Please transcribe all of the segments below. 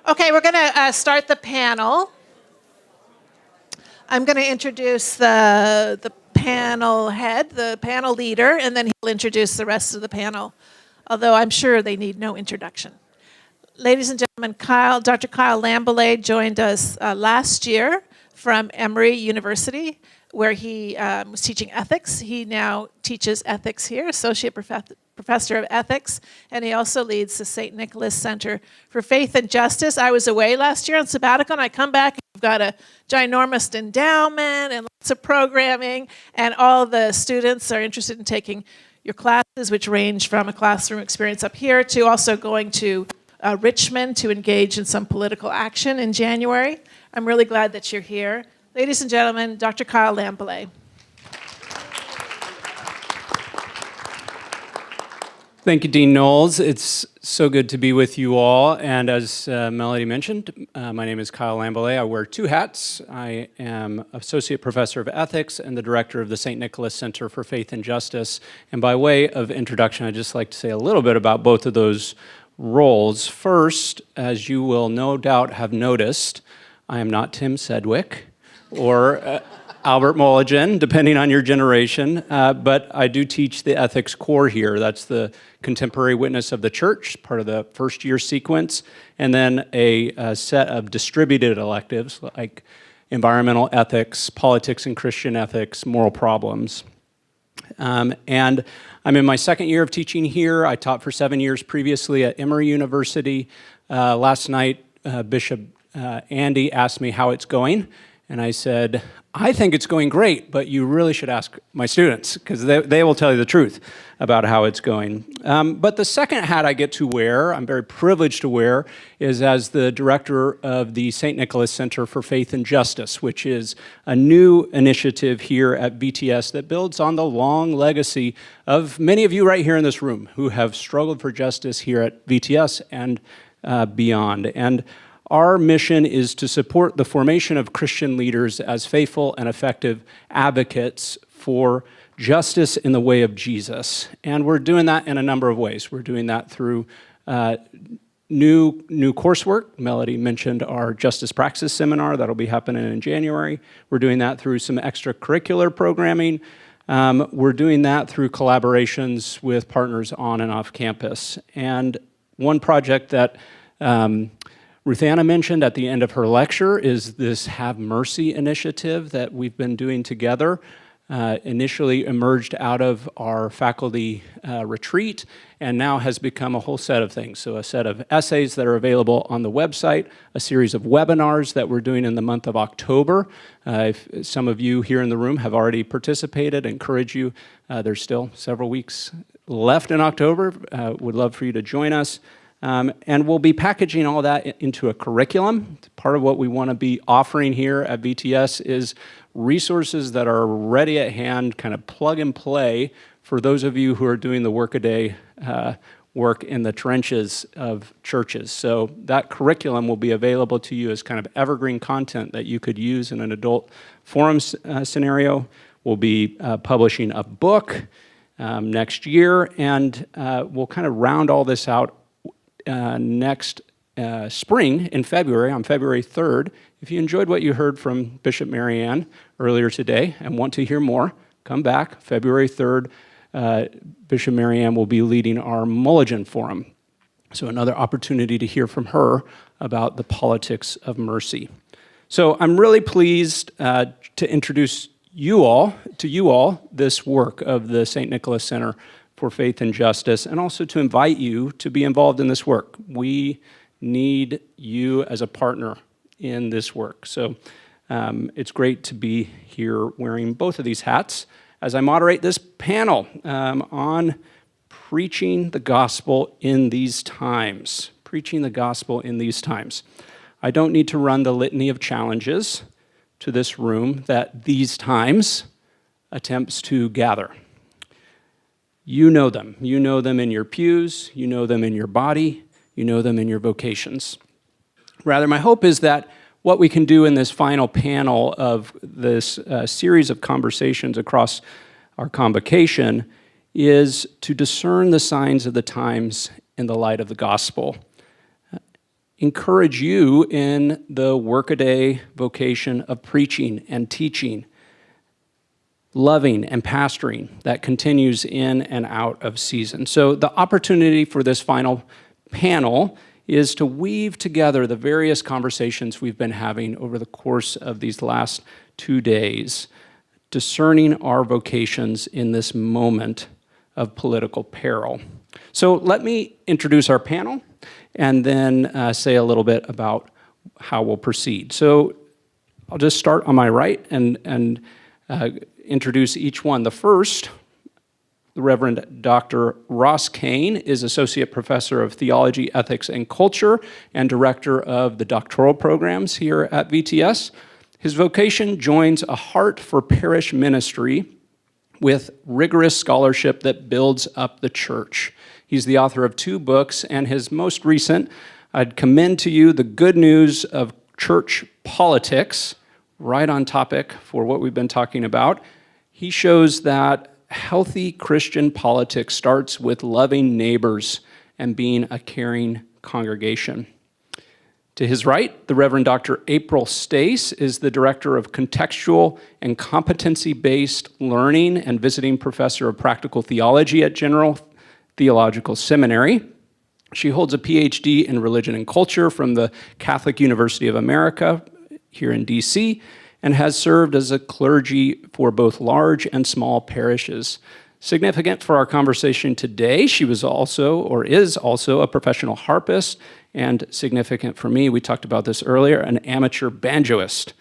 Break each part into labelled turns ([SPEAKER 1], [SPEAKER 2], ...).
[SPEAKER 1] Okay, we're going to start the panel. I'm going to introduce the panel head, the panel leader, and then he'll introduce the rest of the panel, although I'm sure they need no introduction. Ladies and gentlemen, Dr. Kyle Lambelet joined us last year from Emory University, where he was teaching ethics. He now teaches ethics here, associate professor of ethics, and he also leads the St. Nicholas Center for Faith and Justice. I was away last year on sabbatical, and I come back, and we've got a ginormous endowment and lots of programming, and all the students are interested in taking your classes, which range from a classroom experience up here to also going to Richmond to engage in some political action in January. I'm really glad that you're here. Ladies and gentlemen, Dr. Kyle Lambelet.
[SPEAKER 2] Thank you, Dean Knowles. It's so good to be with you all. And as Melody mentioned, my name is Kyle Lambelet. I wear two hats. I am Associate Professor of Ethics and the Director of the St. Nicholas Center for Faith and Justice. And by way of introduction, I'd just like to say a little bit about both of those roles. First, as you will no doubt have noticed, I am not Tim Sedgwick or Albert Mulligan, depending on your generation, but I do teach the ethics core here. That's the contemporary witness of the church, part of the first year sequence, and then a set of distributed electives like environmental ethics, politics and Christian ethics, moral problems. And I'm in my second year of teaching here. I taught for 7 years previously at Emory University. Last night, Bishop Andy asked me how it's going, and I said, I think it's going great, but you really should ask my students, because they will tell you the truth about how it's going. But the second hat I get to wear, I'm very privileged to wear, is as the director of the St. Nicholas Center for Faith and Justice, which is a new initiative here at VTS that builds on the long legacy of many of you right here in this room who have struggled for justice here at VTS and beyond. And our mission is to support the formation of Christian leaders as faithful and effective advocates for justice in the way of Jesus. And we're doing that in a number of ways. We're doing that through new coursework. Melody mentioned our Justice Praxis Seminar that'll be happening in January. We're doing that through some extracurricular programming. We're doing that through collaborations with partners on and off campus. And one project that Ruth Anna mentioned at the end of her lecture is this Have Mercy initiative that we've been doing together. Initially emerged out of our faculty retreat and now has become a whole set of things. So a set of essays that are available on the website, a series of webinars that we're doing in the month of October. If some of you here in the room have already participated, I encourage you. There's still several weeks left in October. Would love for you to join us. And we'll be packaging all that into a curriculum. Part of what we want to be offering here at VTS is resources that are ready at hand, kind of plug and play for those of you who are doing the workaday work in the trenches of churches. So that curriculum will be available to you as kind of evergreen content that you could use in an adult forum scenario. We'll be publishing a book next year, and we'll kind of round all this out next spring in February, on February 3rd. If you enjoyed what you heard from Bishop Marianne earlier today and want to hear more, come back. February 3rd, Bishop Marianne will be leading our Mulligan Forum. So another opportunity to hear from her about the politics of mercy. So I'm really pleased to introduce you all this work of the St. Nicholas Center for Faith and Justice, and also to invite you to be involved in this work. We need you as a partner in this work. So it's great to be here wearing both of these hats as I moderate this panel on preaching the gospel in these times. Preaching the gospel in these times. I don't need to run the litany of challenges to this room that these times attempts to gather. You know them. You know them in your pews. You know them in your body. You know them in your vocations. Rather, my hope is that what we can do in this final panel of this series of conversations across our convocation is to discern the signs of the times in the light of the gospel. encourage you in the workaday vocation of preaching and teaching, loving and pastoring that continues in and out of season. So the opportunity for this final panel is to weave together the various conversations we've been having over the course of these last 2 days, discerning our vocations in this moment of political peril. So let me introduce our panel and then say a little bit about how we'll proceed. So I'll just start on my right and introduce each one. The first, the Reverend Dr. Ross Kane, is Associate Professor of Theology, Ethics, and Culture and Director of the Doctoral programs here at VTS. His vocation joins a heart for parish ministry with rigorous scholarship that builds up the church. He's the author of 2 books, and his most recent, I'd commend to you The Good News of Church Politics, right on topic for what we've been talking about. He shows that healthy Christian politics starts with loving neighbors and being a caring congregation. To his right, the Reverend Dr. April Stace is the Director of Contextual and Competency-Based Learning and Visiting Professor of Practical Theology at General Theological Seminary. She holds a Ph.D. in Religion and Culture from the Catholic University of America here in D.C., and has served as a clergy for both large and small parishes. Significant for our conversation today, she was also, or is also, a professional harpist, and significant for me, we talked about this earlier, an amateur banjoist.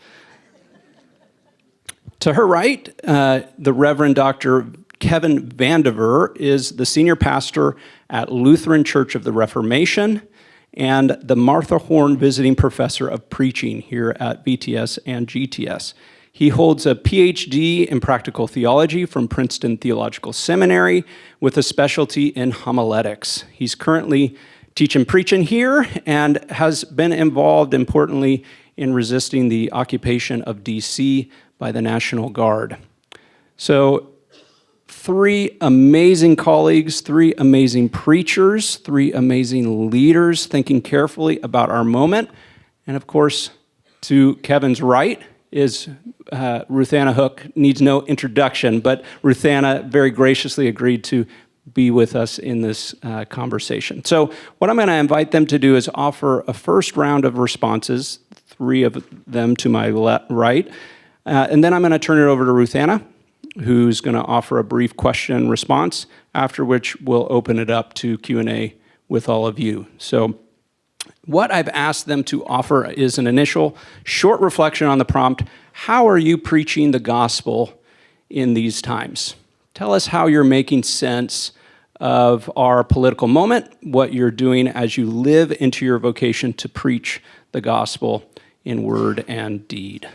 [SPEAKER 2] To her right, the Reverend Dr. Kevin Vandiver is the senior pastor at Lutheran Church of the Reformation and the Martha Horne Visiting Professor of Preaching here at VTS and GTS. He holds a Ph.D. in Practical Theology from Princeton Theological Seminary with a specialty in Homiletics. He's currently teaching preaching here and has been involved, importantly, in resisting the occupation of D.C. by the National Guard. So 3 amazing colleagues, 3 amazing preachers, 3 amazing leaders thinking carefully about our moment. And of course, to Kevin's right is Ruthanna Hook. Needs no introduction, but Ruthanna very graciously agreed to be with us in this conversation. So what I'm going to invite them to do is offer a first round of responses, 3 of them to my right, and then I'm going to turn it over to Ruthanna, who's going to offer a brief question and response, after which we'll open it up to Q&A with all of you. So what I've asked them to offer is an initial short reflection on the prompt, how are you preaching the gospel in these times? Tell us how you're making sense of our political moment, what you're doing as you live into your vocation to preach the gospel in word and deed.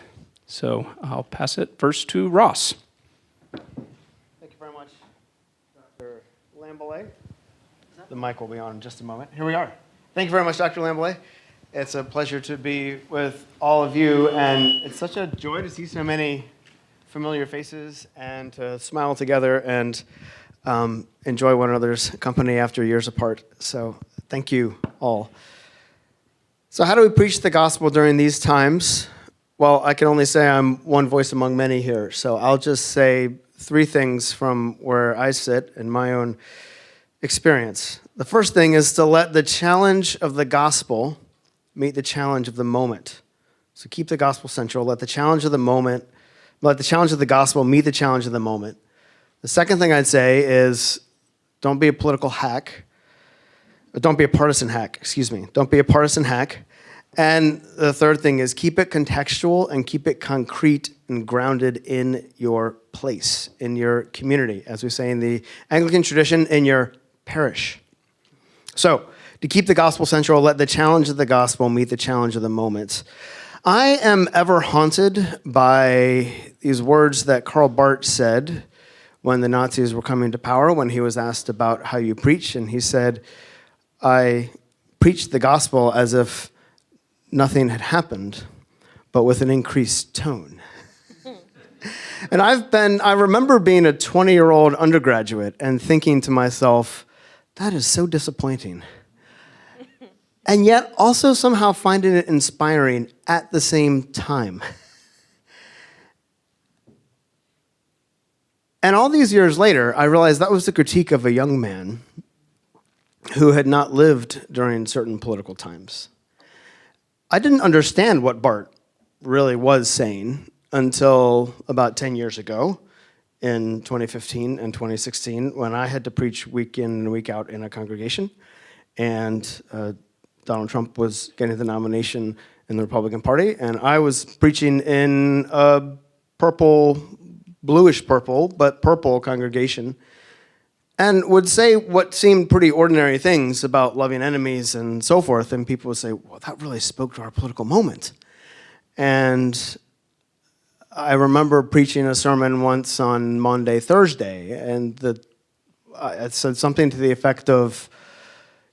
[SPEAKER 2] So I'll pass it first to Ross.
[SPEAKER 3] Thank you very much, Dr. Lambelet. The mic will be on in just a moment. Here we are. Thank you very much, Dr. Lambelet. It's a pleasure to be with all of you, and it's such a joy to see so many familiar faces and to smile together and enjoy one another's company after years apart. So thank you all. So how do we preach the gospel during these times? Well, I can only say I'm one voice among many here, so I'll just say 3 things from where I sit in my own experience. The first thing is to let the challenge of the gospel meet the challenge of the moment. So keep the gospel central, let the challenge of the gospel meet the challenge of the moment. The second thing I'd say is don't be a political hack. Don't be a partisan hack, Don't be a partisan hack. And the third thing is keep it contextual and keep it concrete and grounded in your place, in your community, as we say in the Anglican tradition, in your parish. So, to keep the gospel central, let the challenge of the gospel meet the challenge of the moment. I am ever haunted by these words that Karl Barth said when the Nazis were coming to power, when he was asked about how you preach, and he said, I preached the gospel as if nothing had happened, but with an increased tone. And I remember being a 20-year-old undergraduate and thinking to myself, that is so disappointing. and yet also somehow finding it inspiring at the same time. And all these years later, I realized that was the critique of a young man who had not lived during certain political times. I didn't understand what Bart really was saying until about 10 years ago in 2015 and 2016 when I had to preach week in and week out in a congregation, and Donald Trump was getting the nomination in the Republican Party, and I was preaching in a bluish purple, but purple congregation, and would say what seemed pretty ordinary things about loving enemies and so forth, and people would say, well, that really spoke to our political moment. And I remember preaching a sermon once on Maundy, Thursday, and I said something to the effect of,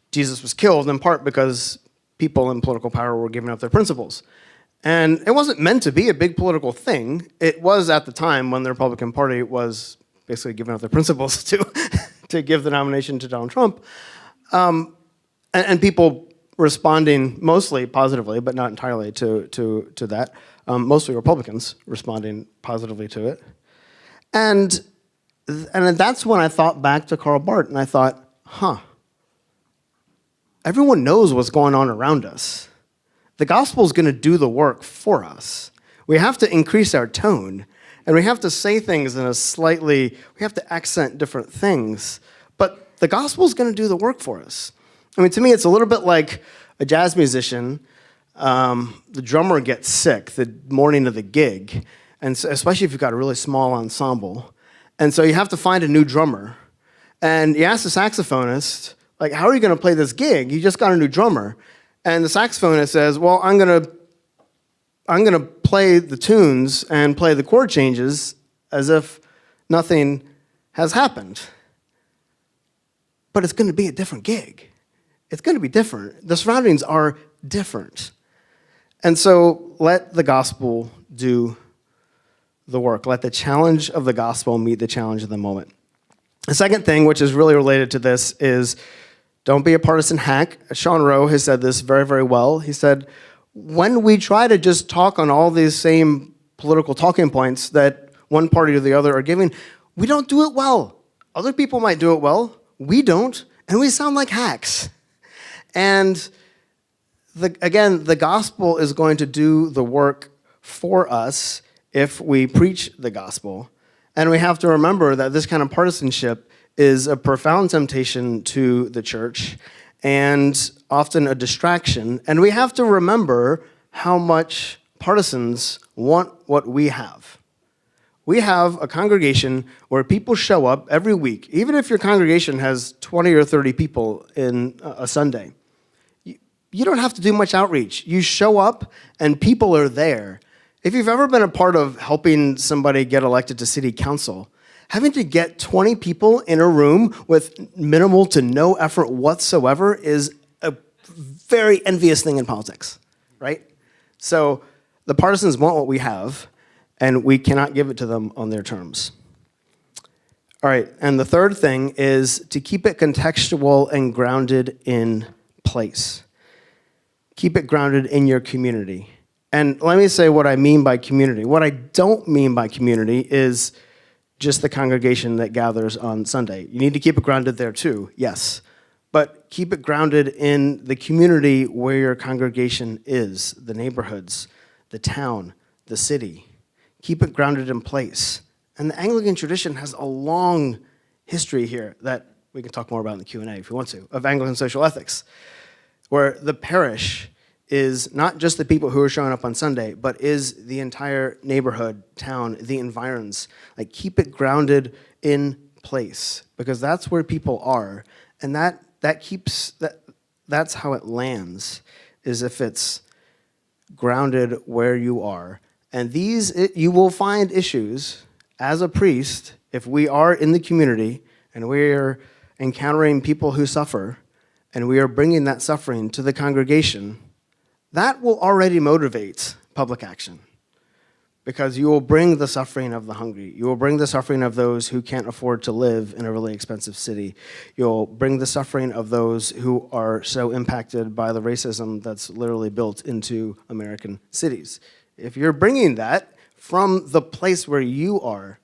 [SPEAKER 3] Jesus was killed in part because people in political power were giving up their principles. And it wasn't meant to be a big political thing. It was at the time when the Republican Party was basically giving up their principles to give the nomination to Donald Trump. And people responding mostly positively, but not entirely to that. Mostly Republicans responding positively to it. And that's when I thought back to Karl Barth, and I thought, everyone knows what's going on around us. The gospel is going to do the work for us. We have to increase our tone, and we have to say things in we have to accent different things, but the gospel is going to do the work for us. I mean, to me, it's a little bit like a jazz musician. The drummer gets sick the morning of the gig, and so, especially if you've got a really small ensemble, and so you have to find a new drummer, and you ask the saxophonist, like, how are you going to play this gig? You just got a new drummer. And the saxophonist says, well, I'm going to play the tunes and play the chord changes as if nothing has happened. But it's going to be a different gig. It's going to be different. The surroundings are different. And so let the gospel do the work. Let the challenge of the gospel meet the challenge of the moment. The second thing, which is really related to this, is don't be a partisan hack. Sean Rowe has said this very, very well. He said, when we try to just talk on all these same political talking points that one party or the other are giving, we don't do it well. Other people might do it well. We don't, and we sound like hacks. And again, the gospel is going to do the work for us if we preach the gospel. And we have to remember that this kind of partisanship is a profound temptation to the church and often a distraction. And we have to remember how much partisans want what we have. We have a congregation where people show up every week, even if your congregation has 20 or 30 people in a Sunday. You don't have to do much outreach. You show up and people are there. If you've ever been a part of helping somebody get elected to city council, having to get 20 people in a room with minimal to no effort whatsoever is a very envious thing in politics, right? So the partisans want what we have, and we cannot give it to them on their terms. All right, and the third thing is to keep it contextual and grounded in place. Keep it grounded in your community. And let me say what I mean by community. What I don't mean by community is just the congregation that gathers on Sunday. You need to keep it grounded there too, yes. But keep it grounded in the community where your congregation is, the neighborhoods, the town, the city. Keep it grounded in place. And the Anglican tradition has a long history here that we can talk more about in the Q&A if you want to, of Anglican social ethics, where the parish is not just the people who are showing up on Sunday, but is the entire neighborhood, town, the environs. Like, keep it grounded in place, because that's where people are, and that's how it lands, is if it's grounded where you are. And you will find issues as a priest if we are in the community and we are encountering people who suffer, and we are bringing that suffering to the congregation. That will already motivate public action, because you will bring the suffering of the hungry. You will bring the suffering of those who can't afford to live in a really expensive city. You'll bring the suffering of those who are so impacted by the racism that's literally built into American cities. If you're bringing that from the place where you are,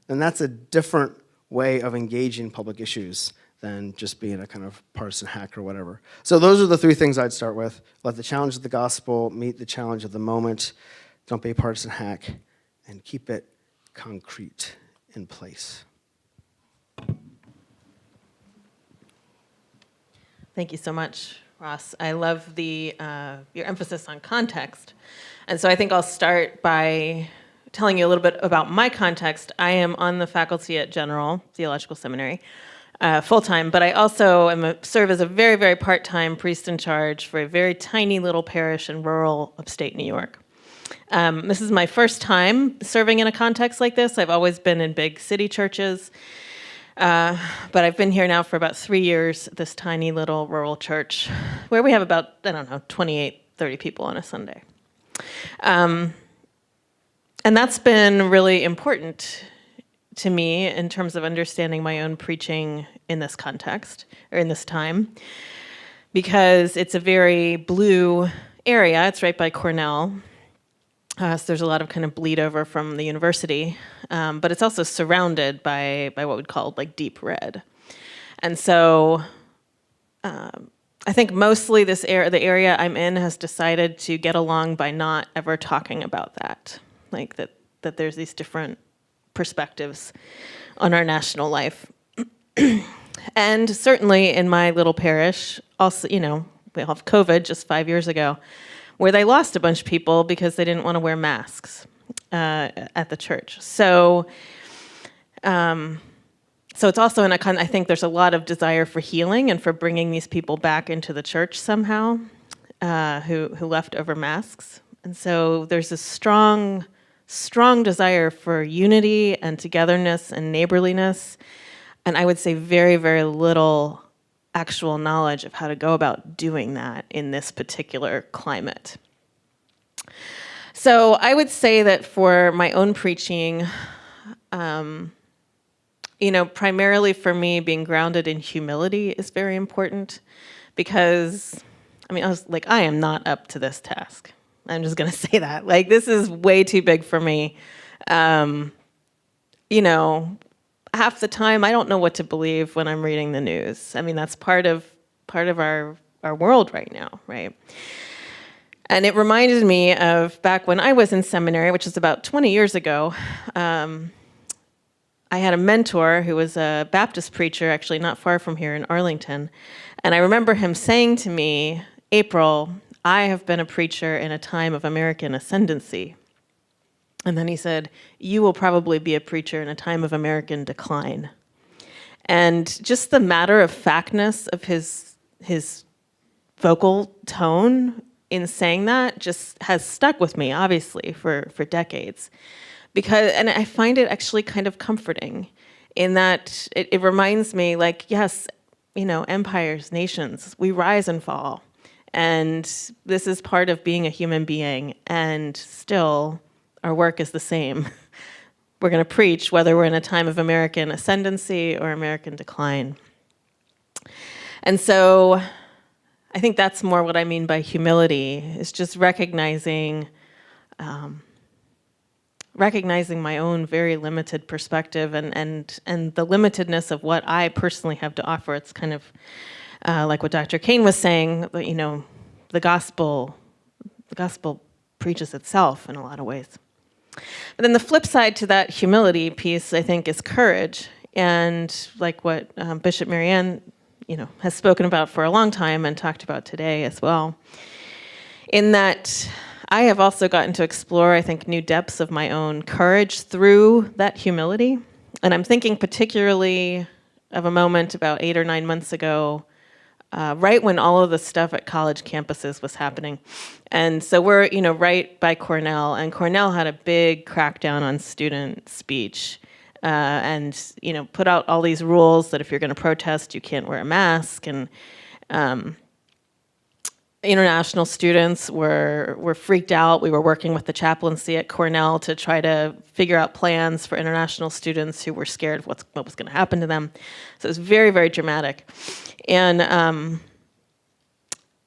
[SPEAKER 3] then that's a different way of engaging public issues than just being a kind of partisan hack or whatever. So those are the three things I'd start with. Let the challenge of the gospel meet the challenge of the moment. Don't be a partisan hack, and keep it concrete in place.
[SPEAKER 4] Thank you so much, Ross. I love the your emphasis on context. And so I think I'll start by telling you a little bit about my context. I am on the faculty at General, Theological Seminary, full-time, but I also serve as a very, very part-time priest in charge for a very tiny little parish in rural upstate New York. This is my first time serving in a context like this. I've always been in big city churches, but I've been here now for about 3 years at this tiny little rural church where we have about, 28, 30 people on a Sunday. And that's been really important to me in terms of understanding my own preaching in this context, or in this time, because it's a very blue area. It's right by Cornell. So there's a lot of kind of bleed over from the university, but it's also surrounded by what we'd call like deep red. And so I think mostly the area I'm in has decided to get along by not ever talking about that, like that there's these different perspectives on our national life. And certainly in my little parish, also, we have COVID just 5 years ago, where they lost a bunch of people because they didn't want to wear masks at the church. So it's also I think there's a lot of desire for healing and for bringing these people back into the church somehow, who left over masks. And so there's a strong desire for unity and togetherness and neighborliness. And I would say very, very little actual knowledge of how to go about doing that in this particular climate. So I would say that for my own preaching, primarily for me, being grounded in humility is very important, because, I am not up to this task. I'm just going to say that. This is way too big for me. Half the time, I don't know what to believe when I'm reading the news. That's part of our world right now, right? And it reminded me of back when I was in seminary, which is about 20 years ago. I had a mentor who was a Baptist preacher, actually not far from here in Arlington. And I remember him saying to me, "April, I have been a preacher in a time of American ascendancy." And then he said, "You will probably be a preacher in a time of American decline." And just the matter-of-factness of his vocal tone in saying that just has stuck with me, obviously, for decades. And I find it actually kind of comforting in that it reminds me, yes, empires, nations, we rise and fall. And this is part of being a human being, and still our work is the same. We're going to preach whether we're in a time of American ascendancy or American decline. And so I think that's more what I mean by humility, is just recognizing my own very limited perspective and the limitedness of what I personally have to offer. It's kind of like what Dr. Kane was saying, the gospel preaches itself in a lot of ways. But then the flip side to that humility piece, I think, is courage. And like what Bishop Marianne, has spoken about for a long time and talked about today as well, in that I have also gotten to explore, I think, new depths of my own courage through that humility. And I'm thinking particularly of a moment about 8 or 9 months ago, right when all of the stuff at college campuses was happening. And so we're, right by Cornell, and Cornell had a big crackdown on student speech, and, put out all these rules that if you're going to protest, you can't wear a mask. And, international students were freaked out. We were working with the chaplaincy at Cornell to try to figure out plans for international students who were scared of what was going to happen to them. So it was very, very dramatic. And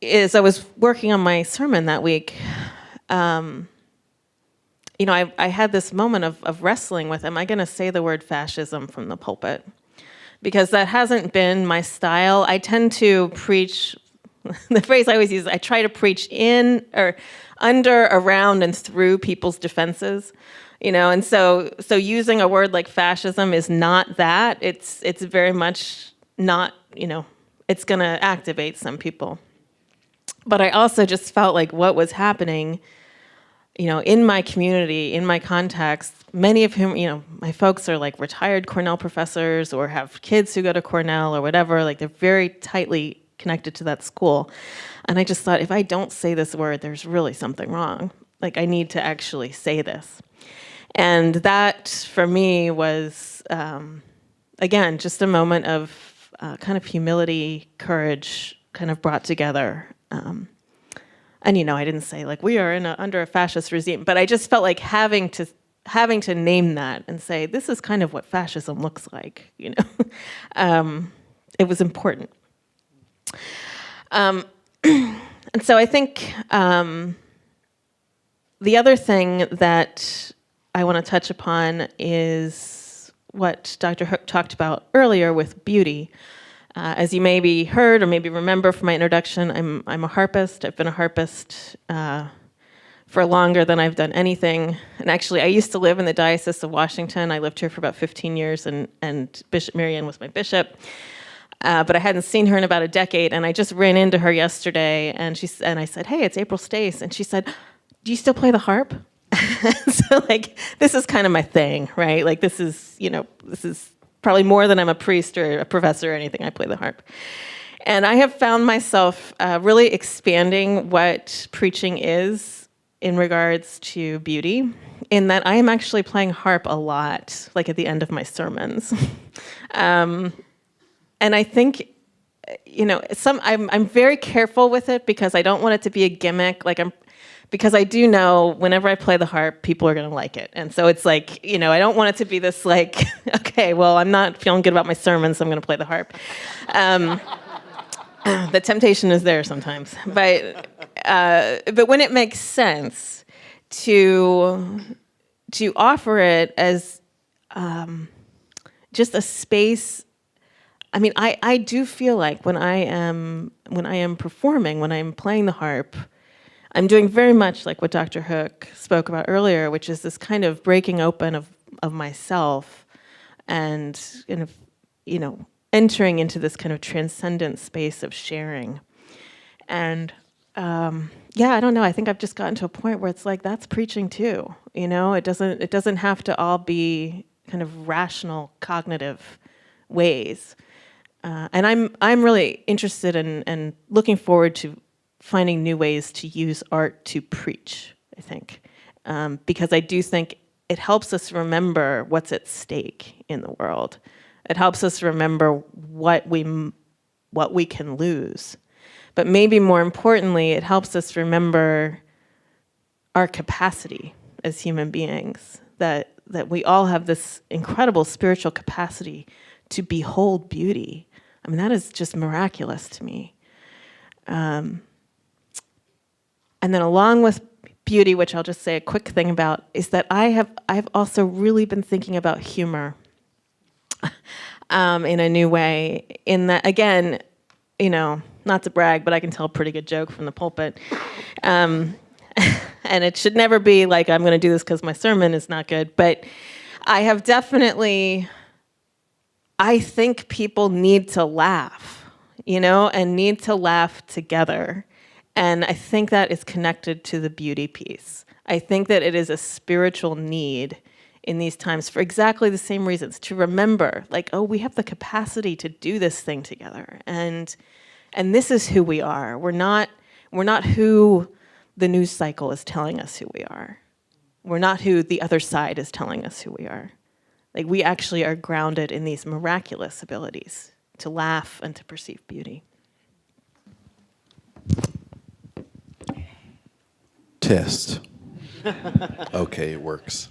[SPEAKER 4] as I was working on my sermon that week, I had this moment of wrestling with, am I going to say the word fascism from the pulpit? Because that hasn't been my style. I tend to preach, the phrase I always use, I try to preach in or under, around, and through people's defenses. And so using a word like fascism is not that. It's very much not, it's going to activate some people. But I also just felt like what was happening, in my community, in my context, many of whom, my folks are like retired Cornell professors or have kids who go to Cornell or whatever, like they're very tightly connected to that school. And I just thought, if I don't say this word, there's really something wrong. Like I need to actually say this. And that for me was, again, just a moment of kind of humility, courage, kind of brought together. And I didn't say like we are under a fascist regime, but I just felt like having to name that and say this is kind of what fascism looks like. It was important. And so I think the other thing that I want to touch upon is what Dr. Hook talked about earlier with beauty. As you maybe heard or maybe remember from my introduction, I'm a harpist. I've been a harpist for longer than I've done anything. And actually, I used to live in the Diocese of Washington. I lived here for about 15 years, and Bishop Marianne was my bishop. But I hadn't seen her in about a decade, and I just ran into her yesterday, and I said, "Hey, it's April Stace," and she said, "Do you still play the harp?" So like this is kind of my thing, right? Like this is probably more than I'm a priest or a professor or anything. I play the harp. And I have found myself really expanding what preaching is in regards to beauty, in that I am actually playing harp a lot, like at the end of my sermons. And I think, I'm very careful with it because I don't want it to be a gimmick. Because I do know whenever I play the harp, people are going to like it. And so it's like, I don't want it to be this like, okay, well, I'm not feeling good about my sermon, so I'm going to play the harp. The temptation is there sometimes. But when it makes sense to offer it as just a space. I mean, I do feel like when I am performing, when I'm playing the harp, I'm doing very much like what Dr. Hook spoke about earlier, which is this kind of breaking open of myself and kind of, entering into this kind of transcendent space of sharing. And I don't know. I think I've just gotten to a point where it's like that's preaching too. It doesn't have to all be kind of rational, cognitive ways. And I'm really interested in and looking forward to finding new ways to use art to preach, I think. Because I do think it helps us remember what's at stake in the world. It helps us remember what we can lose. But maybe more importantly, it helps us remember our capacity as human beings, that we all have this incredible spiritual capacity to behold beauty. I mean, that is just miraculous to me. And then along with beauty, which I'll just say a quick thing about, is that I've also really been thinking about humor in a new way. In that, again, not to brag, but I can tell a pretty good joke from the pulpit. And it should never be like I'm going to do this because my sermon is not good. But I have definitely, I think people need to laugh, and need to laugh together. And I think that is connected to the beauty piece. I think that it is a spiritual need in these times for exactly the same reasons, to remember, like, oh, we have the capacity to do this thing together. And this is who we are. We're not who the news cycle is telling us who we are. We're not who the other side is telling us who we are. Like, we actually are grounded in these miraculous abilities to laugh and to perceive beauty.
[SPEAKER 5] Test. Okay, it works.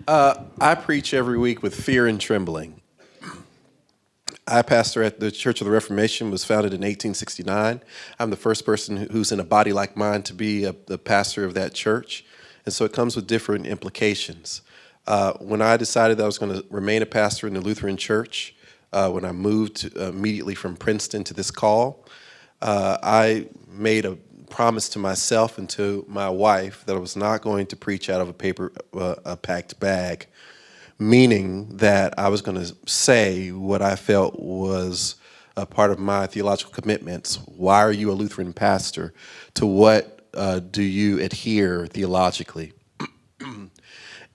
[SPEAKER 5] I preach every week with fear and trembling. I pastor at the Church of the Reformation, was founded in 1869. I'm the first person who's in a body like mine to be the pastor of that church. And so it comes with different implications. When I decided that I was going to remain a pastor in the Lutheran Church, when I moved immediately from Princeton to this call, I made a promise to myself and to my wife that I was not going to preach out of a packed bag, meaning that I was going to say what I felt was a part of my theological commitments. Why are you a Lutheran pastor? To what do you adhere theologically?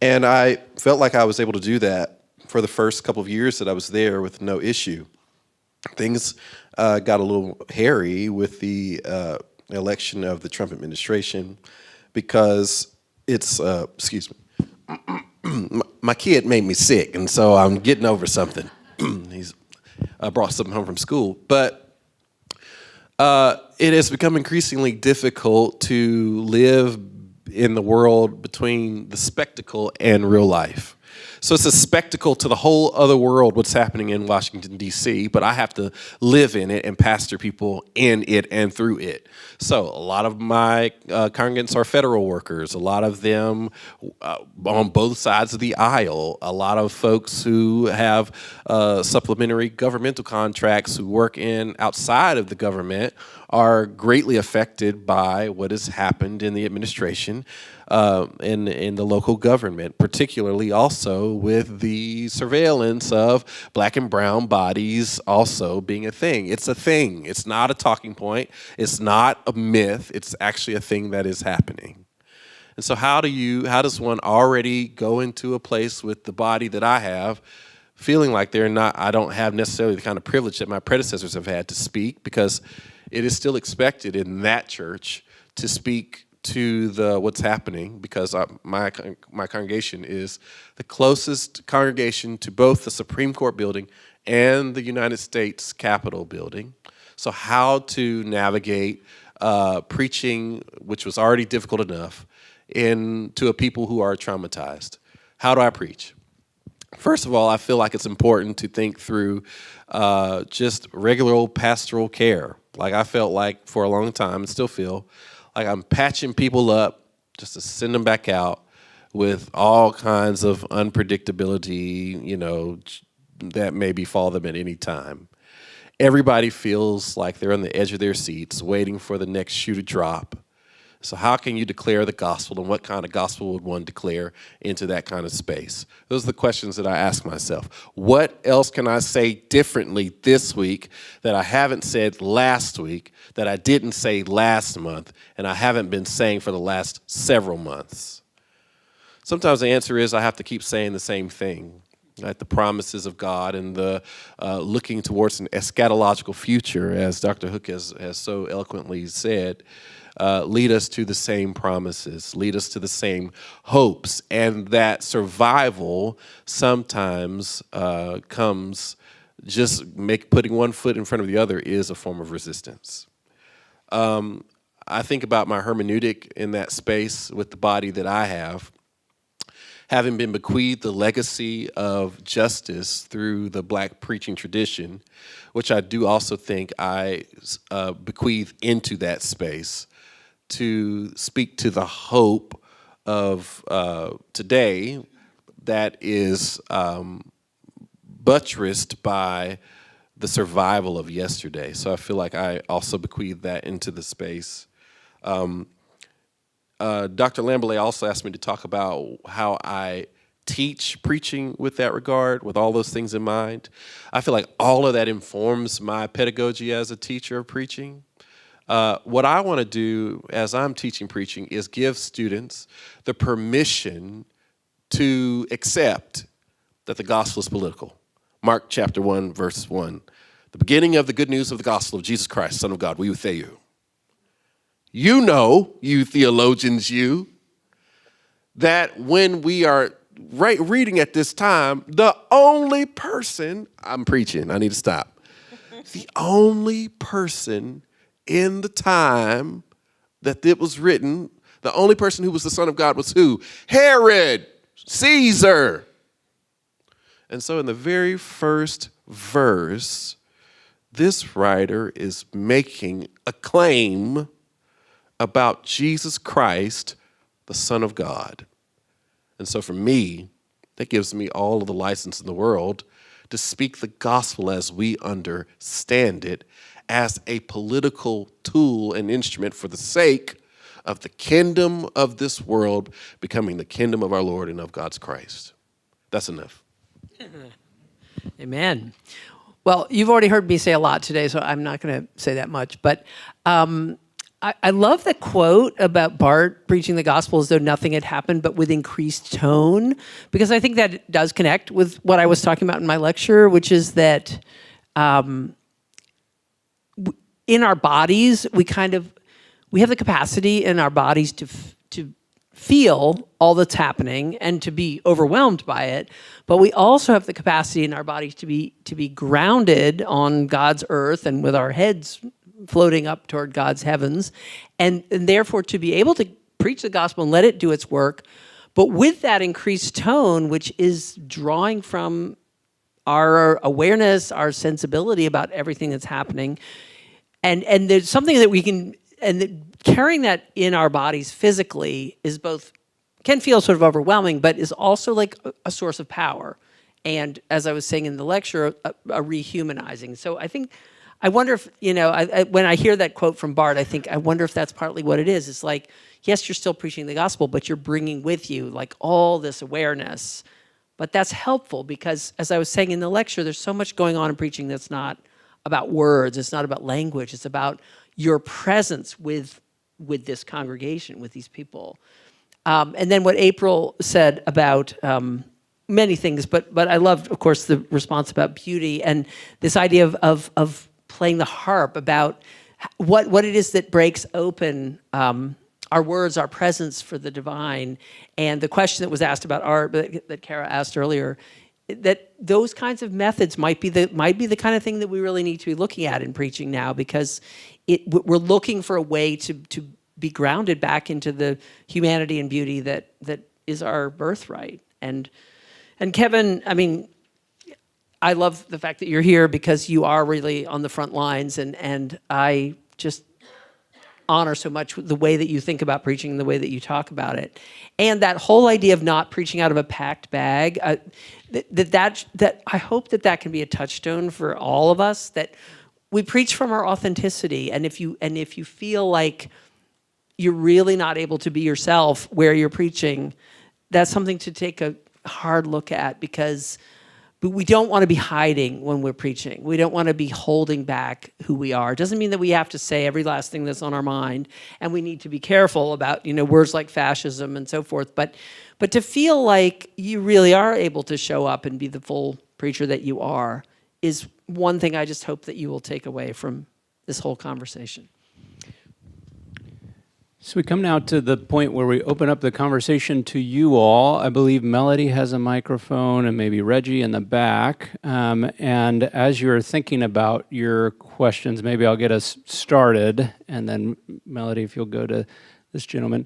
[SPEAKER 5] And I felt like I was able to do that for the first couple of years that I was there with no issue. Things got a little hairy with the election of the Trump administration because it's, excuse me, my kid made me sick, and so I'm getting over something. He's brought something home from school. But it has become increasingly difficult to live in the world between the spectacle and real life. So it's a spectacle to the whole other world what's happening in Washington, D.C., but I have to live in it and pastor people in it and through it. So a lot of my congregants are federal workers, a lot of them on both sides of the aisle, a lot of folks who have supplementary governmental contracts who work outside of the government are greatly affected by what has happened in the administration in the local government, particularly also with the surveillance of black and brown bodies also being a thing. It's a thing. It's not a talking point. It's not a myth. It's actually a thing that is happening. And so how does one already go into a place with the body that I have, feeling like I don't have necessarily the kind of privilege that my predecessors have had to speak, because it is still expected in that church to speak to what's happening, because my congregation is the closest congregation to both the Supreme Court building and the United States Capitol building. So how to navigate preaching, which was already difficult enough, to a people who are traumatized. How do I preach? First of all, I feel like it's important to think through just regular old pastoral care. Like I felt like for a long time, and still feel, like I'm patching people up just to send them back out with all kinds of unpredictability, that may befall them at any time. Everybody feels like they're on the edge of their seats waiting for the next shoe to drop. So how can you declare the gospel, and what kind of gospel would one declare into that kind of space? Those are the questions that I ask myself. What else can I say differently this week that I haven't said last week, that I didn't say last month, and I haven't been saying for the last several months? Sometimes the answer is I have to keep saying the same thing. Right? The promises of God and the looking towards an eschatological future, as Dr. Hook has so eloquently said, lead us to the same promises, lead us to the same hopes, and that survival sometimes comes just putting one foot in front of the other is a form of resistance. I think about my hermeneutic in that space with the body that I have, having been bequeathed the legacy of justice through the black preaching tradition, which I do also think I bequeath into that space, to speak to the hope of today that is buttressed by the survival of yesterday. So I feel like I also bequeath that into the space. Dr. Lambelet also asked me to talk about how I teach preaching with that regard, with all those things in mind. I feel like all of that informs my pedagogy as a teacher of preaching. What I want to do as I'm teaching preaching is give students the permission to accept that the gospel is political. Mark chapter 1, verse 1. The beginning of the good news of the gospel of Jesus Christ, Son of God, we Theou. You know, you theologians, that when we are reading at this time, the only person, I'm preaching, I need to stop. The only person in the time that it was written, The only person who was the Son of God was who? Herod, Caesar. And so in the very first verse, this writer is making a claim about Jesus Christ, the Son of God. And so for me, that gives me all of the license in the world to speak the gospel as we understand it, as a political tool and instrument for the sake of the kingdom of this world becoming the kingdom of our Lord and of God's Christ. That's enough.
[SPEAKER 6] Amen. Well, you've already heard me say a lot today, so I'm not going to say that much. But I love the quote about Bart preaching the gospel as though nothing had happened, but with increased tone, because I think that it does connect with what I was talking about in my lecture, which is that in our bodies, we have the capacity in our bodies to feel all that's happening and to be overwhelmed by it, but we also have the capacity in our bodies to be grounded on God's earth and with our heads floating up toward God's heavens, and therefore to be able to preach the gospel and let it do its work, but with that increased tone, which is drawing from our awareness, our sensibility about everything that's happening, and there's something that we can, carrying that in our bodies physically is both, can feel sort of overwhelming, but is also like a source of power. And as I was saying in the lecture, a rehumanizing. So I wonder if, when I hear that quote from Bart, I wonder if that's partly what it is. It's like, yes, you're still preaching the gospel, but you're bringing with you like all this awareness. But that's helpful because, as I was saying in the lecture, there's so much going on in preaching that's not about words, it's not about language, it's about your presence with this congregation, with these people. And then what April said about many things, but I loved, of course, the response about beauty and this idea of playing the harp, about what it is that breaks open our words, our presence for the divine. And the question that was asked about art, that Kara asked earlier, that those kinds of methods might be the kind of thing that we really need to be looking at in preaching now, because we're looking for a way to be grounded back into the humanity and beauty that is our birthright. And Kevin, I love the fact that you're here because you are really on the front lines, and I just honor so much the way that you think about preaching and the way that you talk about it. And that whole idea of not preaching out of a packed bag, that I hope that can be a touchstone for all of us, that we preach from our authenticity. And if you feel like you're really not able to be yourself where you're preaching, that's something to take a hard look at, because we don't want to be hiding when we're preaching. We don't want to be holding back who we are. It doesn't mean that we have to say every last thing that's on our mind, and we need to be careful about words like fascism and so forth. But to feel like you really are able to show up and be the full preacher that you are is one thing I just hope that you will take away from this whole conversation.
[SPEAKER 2] So we come now to the point where we open up the conversation to you all. I believe Melody has a microphone and maybe Reggie in the back. And as you're thinking about your questions, maybe I'll get us started. And then Melody, if you'll go to this gentleman.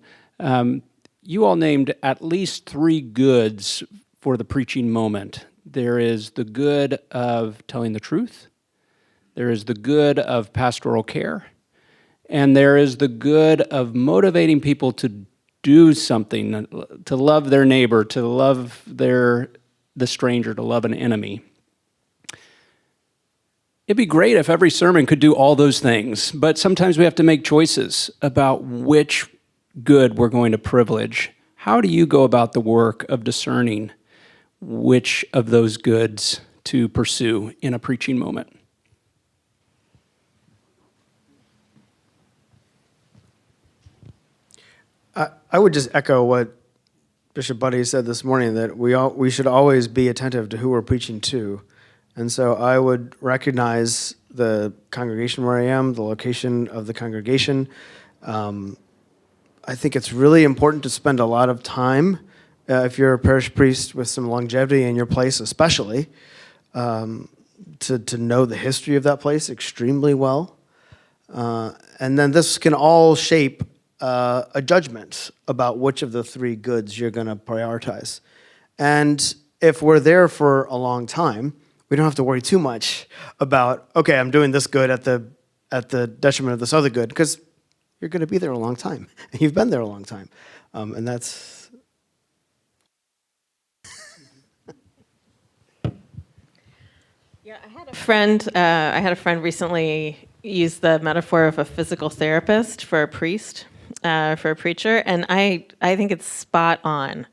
[SPEAKER 2] You all named at least 3 goods for the preaching moment. There is the good of telling the truth. There is the good of pastoral care. And there is the good of motivating people to do something, to love their neighbor, to love the stranger, to love an enemy. It'd be great if every sermon could do all those things, but sometimes we have to make choices about which good we're going to privilege. How do you go about the work of discerning which of those goods to pursue in a preaching moment?
[SPEAKER 3] I would just echo what Bishop Buddy said this morning, that we should always be attentive to who we're preaching to. And so I would recognize the congregation where I am, the location of the congregation. I think it's really important to spend a lot of time, if you're a parish priest with some longevity in your place especially, to know the history of that place extremely well. And then this can all shape a judgment about which of the three goods you're going to prioritize. And if we're there for a long time, we don't have to worry too much about, okay, I'm doing this good at the detriment of this other good, because you're going to be there a long time. You've been there a long time. And that's...
[SPEAKER 4] Yeah, I had a friend recently use the metaphor of a physical therapist for a priest, for a preacher, and I think it's spot on.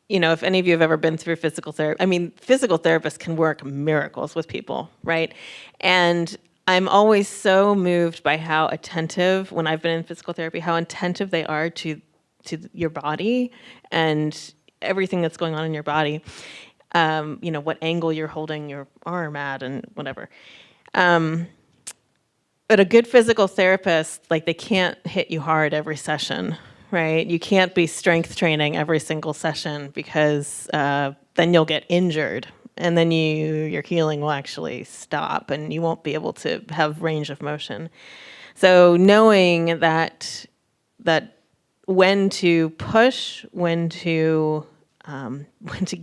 [SPEAKER 4] If any of you have ever been through physical therapy, physical therapists can work miracles with people, right? And I'm always so moved by how attentive, when I've been in physical therapy, how attentive they are to your body and everything that's going on in your body. What angle you're holding your arm at and whatever. But a good physical therapist, they can't hit you hard every session, right? You can't be strength training every single session because then you'll get injured and then your healing will actually stop and you won't be able to have range of motion. So knowing that when to push, when to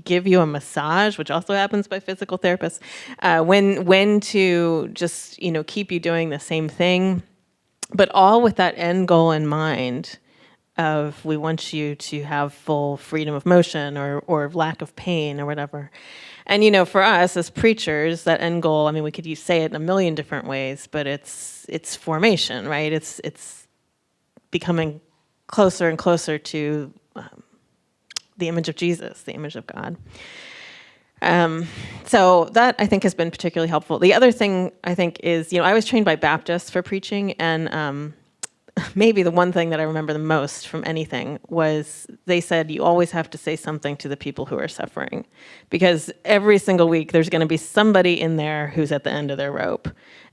[SPEAKER 4] give you a massage, which also happens by physical therapists, when to just keep you doing the same thing, but all with that end goal in mind of we want you to have full freedom of motion or lack of pain or whatever. And for us as preachers, that end goal, we could say it in a million different ways, but it's formation, right? It's becoming closer and closer to the image of Jesus, the image of God. So that, I think, has been particularly helpful. The other thing, I think, is, I was trained by Baptists for preaching, and maybe the one thing that I remember the most from anything was they said you always have to say something to the people who are suffering, because every single week there's going to be somebody in there who's at the end of their rope.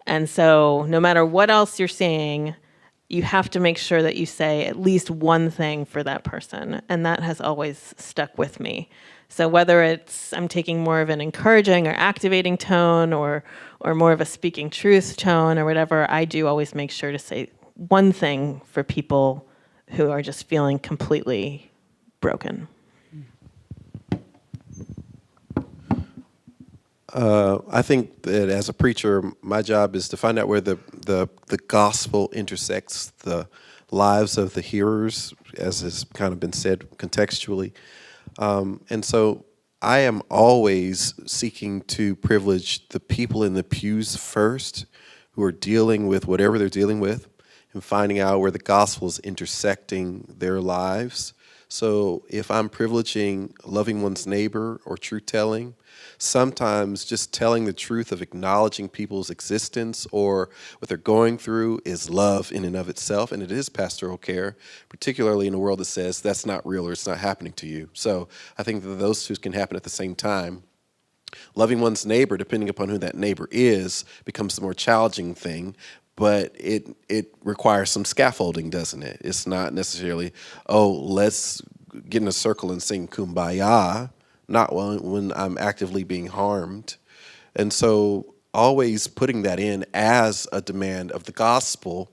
[SPEAKER 4] And so no matter what else you're saying, you have to make sure that you say at least one thing for that person. And that has always stuck with me. So whether it's I'm taking more of an encouraging or activating tone or more of a speaking truth tone or whatever, I do always make sure to say one thing for people who are just feeling completely broken.
[SPEAKER 5] I think that as a preacher, my job is to find out where the gospel intersects the lives of the hearers, as has kind of been said contextually. And so I am always seeking to privilege the people in the pews first who are dealing with whatever they're dealing with and finding out where the gospel is intersecting their lives. So if I'm privileging loving one's neighbor or truth-telling, sometimes just telling the truth of acknowledging people's existence or what they're going through is love in and of itself, and it is pastoral care, particularly in a world that says that's not real or it's not happening to you. So I think that those two can happen at the same time. Loving one's neighbor, depending upon who that neighbor is, becomes the more challenging thing, but it requires some scaffolding, doesn't it? It's not necessarily, let's get in a circle and sing Kumbaya, not when I'm actively being harmed. And so always putting that in as a demand of the gospel,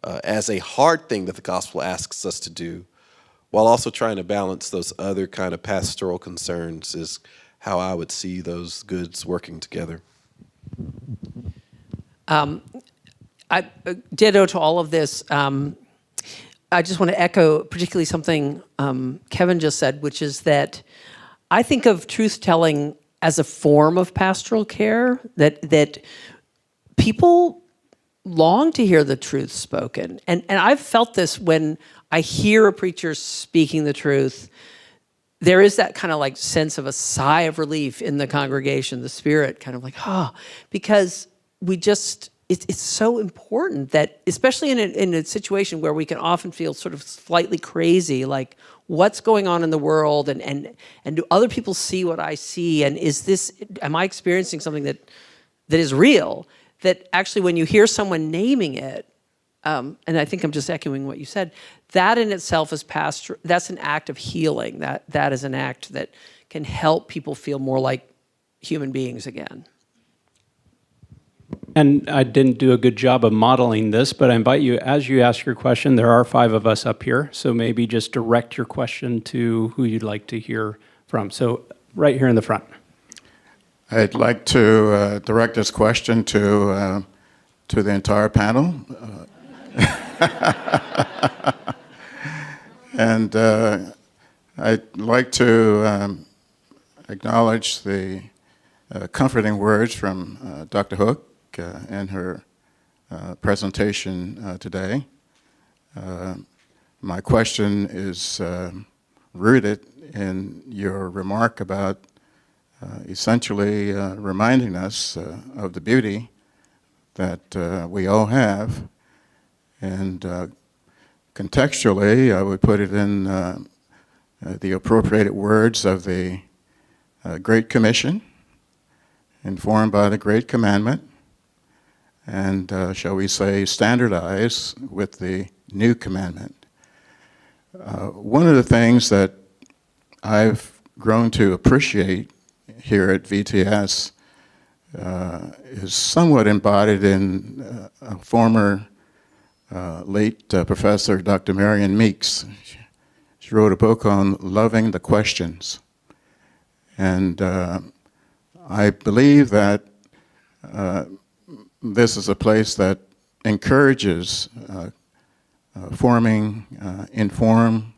[SPEAKER 5] as a hard thing that the gospel asks us to do, while also trying to balance those other kind of pastoral concerns is how I would see those goods working together.
[SPEAKER 6] I ditto to all of this. I just want to echo particularly something Kevin just said, which is that I think of truth-telling as a form of pastoral care, that people long to hear the truth spoken. And I've felt this when I hear a preacher speaking the truth. There is that kind of like sense of a sigh of relief in the congregation, the spirit kind of like, because we just... It's so important that, especially in a situation where we can often feel sort of slightly crazy, like what's going on in the world, and do other people see what I see, and am I experiencing something that is real? That actually, when you hear someone naming it, and I think I'm just echoing what you said, that in itself is that's an act of healing. That is an act that can help people feel more like human beings again.
[SPEAKER 2] And I didn't do a good job of modeling this, but I invite you, as you ask your question, there are 5 of us up here, so maybe just direct your question to who you'd like to hear from. So right here in the front.
[SPEAKER 7] I'd like to direct this question to the entire panel. And I'd like to acknowledge the comforting words from Dr. Hook in her presentation today. My question is rooted in your remark about essentially reminding us of the beauty that we all have. And contextually, I would put it in the appropriated words of the Great Commission, informed by the Great Commandment, and shall we say standardize with the New Commandment. One of the things that I've grown to appreciate here at VTS is somewhat embodied in a former late professor, Dr. Marian Meeks. She wrote a book on loving the questions. And I believe that this is a place that encourages forming informed,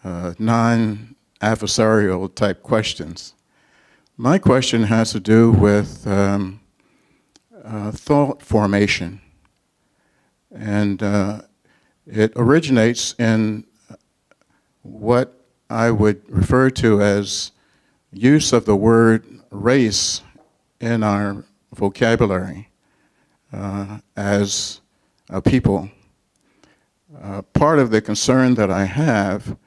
[SPEAKER 7] non-adversarial type questions. My question has to do with thought formation. And it originates in what I would refer to as use of the word race in our vocabulary as a people. Part of the concern that I have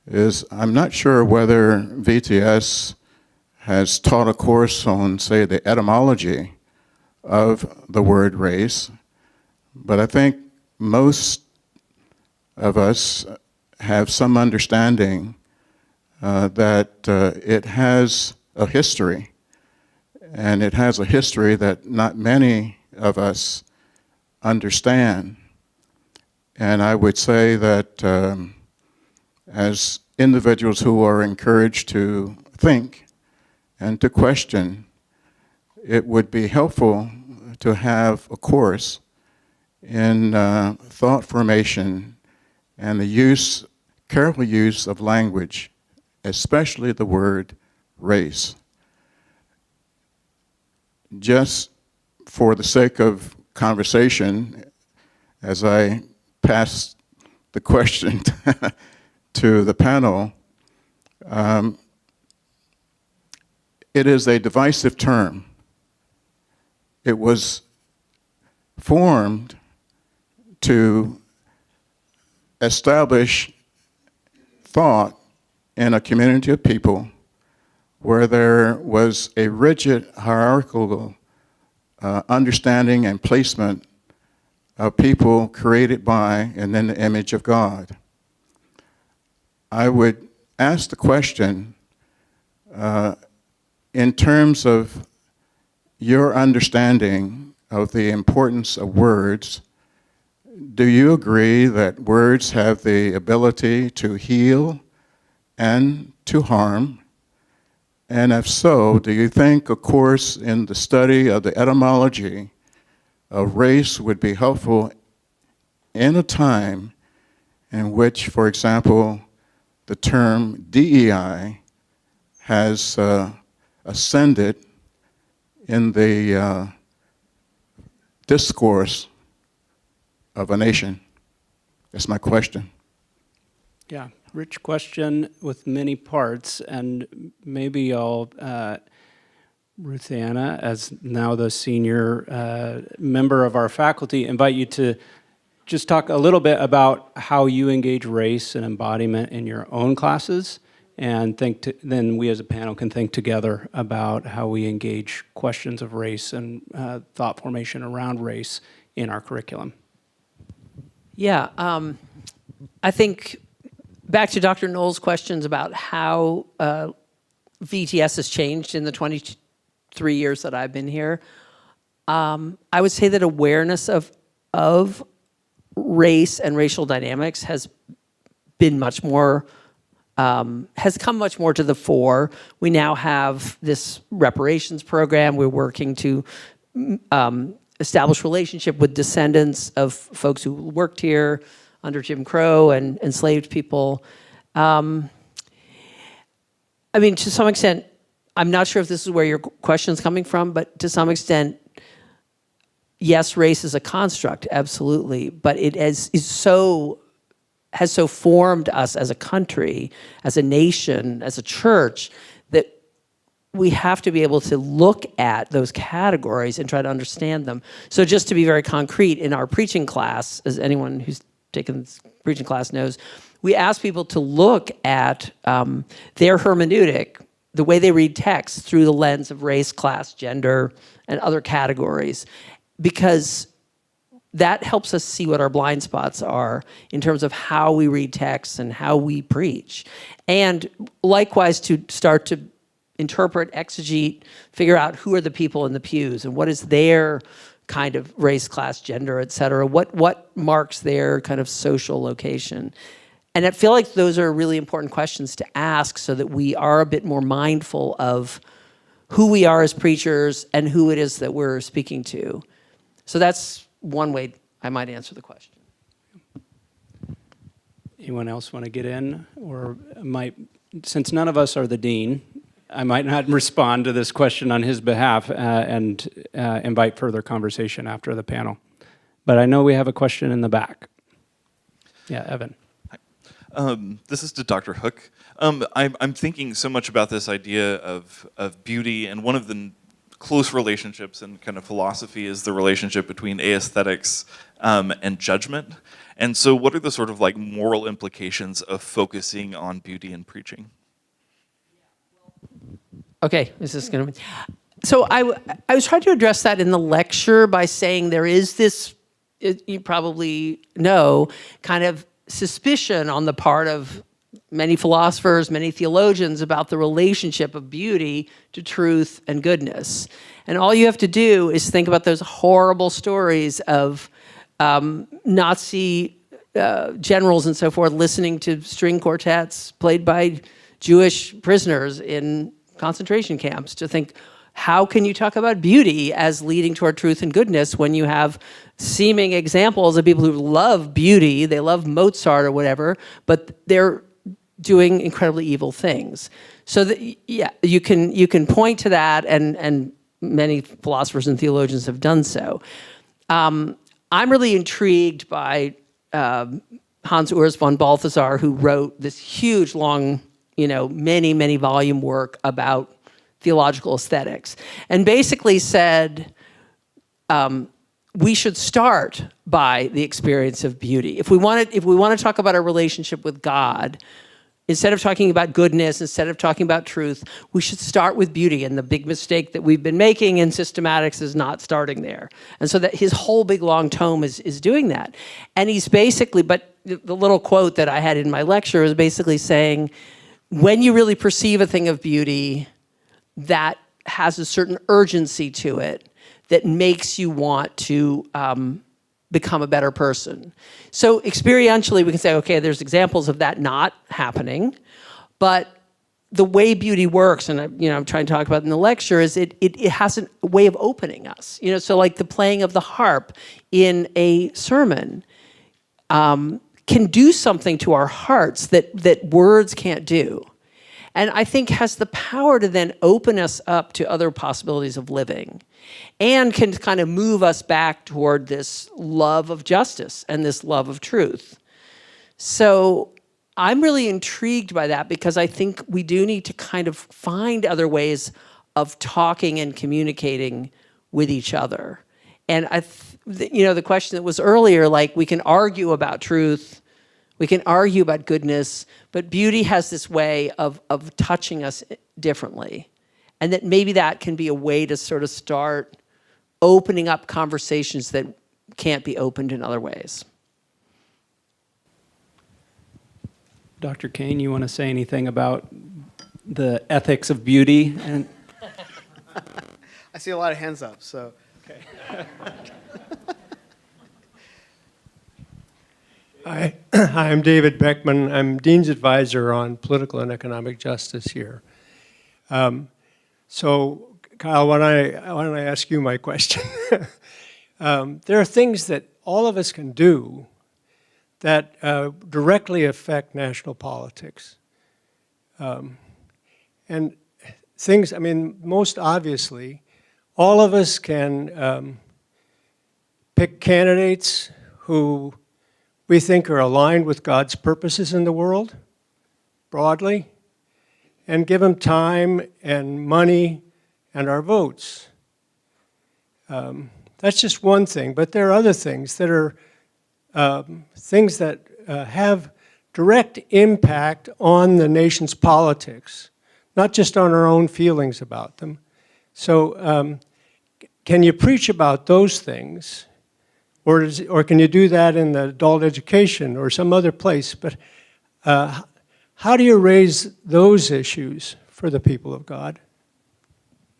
[SPEAKER 7] is I'm not sure whether VTS has taught a course on, say, the etymology of the word race, but I think most of us have some understanding that it has a history, and it has a history that not many of us understand. And I would say that as individuals who are encouraged to think and to question, it would be helpful to have a course in thought formation and the careful use of language, especially the word race. Just for the sake of conversation, as I pass the question to the panel, it is a divisive term. It was formed to establish thought in a community of people where there was a rigid hierarchical understanding and placement of people created by and in the image of God. I would ask the question in terms of your understanding of the importance of words. Do you agree that words have the ability to heal and to harm? And if so, do you think a course in the study of the etymology of race would be helpful in a time in which, for example, the term DEI has ascended in the discourse of a nation? That's my question.
[SPEAKER 2] Yeah, rich question with many parts, and maybe I'll, Ruthanna, as now the senior member of our faculty, invite you to just talk a little bit about how you engage race and embodiment in your own classes, and then we as a panel can think together about how we engage questions of race and thought formation around race in our curriculum.
[SPEAKER 6] Yeah, I think back to Dr. Knoll's questions about how VTS has changed in the 23 years that I've been here. I would say that awareness of race and racial dynamics has been much more, has come much more to the fore. We now have this reparations program. We're working to establish relationship with descendants of folks who worked here under Jim Crow and enslaved people. I mean, to some extent, I'm not sure if this is where your question's coming from, but to some extent, yes, race is a construct, absolutely, but it has so formed us as a country, as a nation, as a church, that we have to be able to look at those categories and try to understand them. So just to be very concrete, in our preaching class, as anyone who's taken this preaching class knows, we ask people to look at their hermeneutic, the way they read text, through the lens of race, class, gender, and other categories, because that helps us see what our blind spots are in terms of how we read texts and how we preach. And likewise, to start to interpret, exegete, figure out who are the people in the pews and what is their kind of race, class, gender, et cetera, what marks their kind of social location. And I feel like those are really important questions to ask so that we are a bit more mindful of who we are as preachers and who it is that we're speaking to. So that's one way I might answer the question.
[SPEAKER 2] Anyone else want to get in? Or since none of us are the dean, I might not respond to this question on his behalf and invite further conversation after the panel. But I know we have a question in the back. Yeah, Evan.
[SPEAKER 8] This is to Dr. Hook. I'm thinking so much about this idea of beauty, and one of the close relationships in kind of philosophy is the relationship between aesthetics and judgment. And so what are the sort of like moral implications of focusing on beauty in preaching?
[SPEAKER 6] Okay, is this going to be? So I was trying to address that in the lecture by saying there is this, you probably know, kind of suspicion on the part of many philosophers, many theologians about the relationship of beauty to truth and goodness. And all you have to do is think about those horrible stories of Nazi generals and so forth listening to string quartets played by Jewish prisoners in concentration camps, to think, how can you talk about beauty as leading toward truth and goodness when you have seeming examples of people who love beauty, they love Mozart or whatever, but they're doing incredibly evil things. So that, yeah, you can point to that, and many philosophers and theologians have done so. I'm really intrigued by Hans Urs von Balthasar, who wrote this huge, long, many volume work about theological aesthetics, and basically said we should start by the experience of beauty. If we want to talk about our relationship with God, instead of talking about goodness, instead of talking about truth, we should start with beauty. And the big mistake that we've been making in systematics is not starting there. And so that his whole big long tome is doing that. And he's basically, but the little quote that I had in my lecture is basically saying, when you really perceive a thing of beauty, that has a certain urgency to it that makes you want to become a better person. So experientially, we can say, okay, there's examples of that not happening, but the way beauty works, and I'm trying to talk about in the lecture, is it has a way of opening us. So like the playing of the harp in a sermon can do something to our hearts that words can't do. And I think has the power to then open us up to other possibilities of living, and can kind of move us back toward this love of justice and this love of truth. So I'm really intrigued by that, because I think we do need to kind of find other ways of talking and communicating with each other. And the question that was earlier, like, we can argue about truth, we can argue about goodness, but beauty has this way of touching us differently. And that maybe that can be a way to sort of start opening up conversations that can't be opened in other ways.
[SPEAKER 2] Dr. Kane, you want to say anything about the ethics of beauty? And
[SPEAKER 3] I see a lot of hands up, so. Okay.
[SPEAKER 9] Hi, I'm David Beckman. I'm Dean's Advisor on Political and Economic Justice here. So, Kyle, why don't I ask you my question? There are things that all of us can do that directly affect national politics. And things, I mean, most obviously, all of us can pick candidates who we think are aligned with God's purposes in the world, broadly, and give them time and money and our votes. That's just one thing, but there are other things that are things that have direct impact on the nation's politics, not just on our own feelings about them. So can you preach about those things? Or can you do that in the adult education or some other place? But how do you raise those issues for the people of God?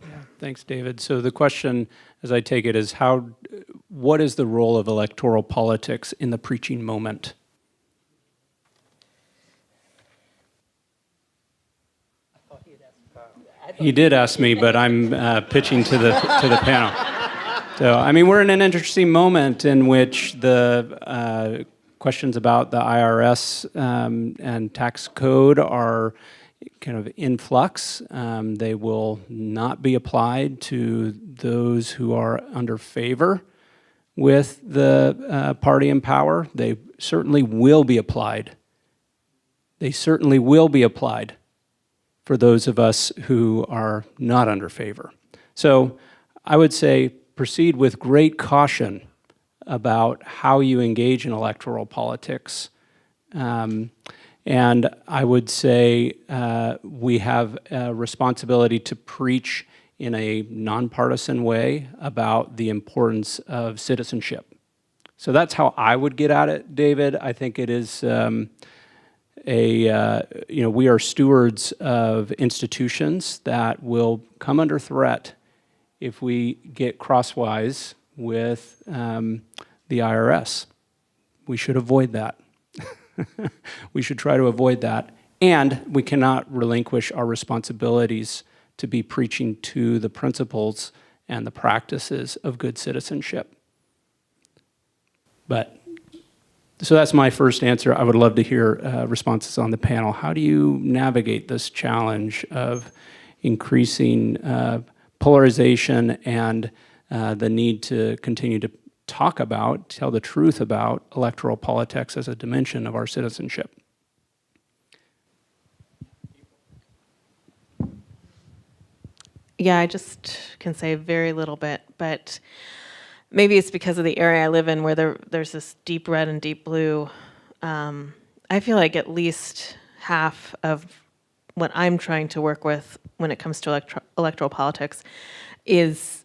[SPEAKER 2] Yeah, thanks, David. So the question, as I take it, is what is the role of electoral politics in the preaching moment? He did ask me, but I'm pitching to the panel. So, I mean, we're in an interesting moment in which the questions about the IRS and tax code are kind of in flux. They will not be applied to those who are under favor with the party in power. They certainly will be applied. They certainly will be applied for those of us who are not under favor. So I would say proceed with great caution about how you engage in electoral politics. And I would say we have a responsibility to preach in a nonpartisan way about the importance of citizenship. So that's how I would get at it, David. I think it is we are stewards of institutions that will come under threat if we get crosswise with the IRS. We should avoid that. We should try to avoid that. And we cannot relinquish our responsibilities to be preaching to the principles and the practices of good citizenship. So that's my first answer. I would love to hear responses on the panel. How do you navigate this challenge of increasing polarization and the need to continue to tell the truth about electoral politics as a dimension of our citizenship?
[SPEAKER 4] Yeah, I just can say very little bit, but maybe it's because of the area I live in where there's this deep red and deep blue. I feel like at least half of what I'm trying to work with when it comes to electoral politics is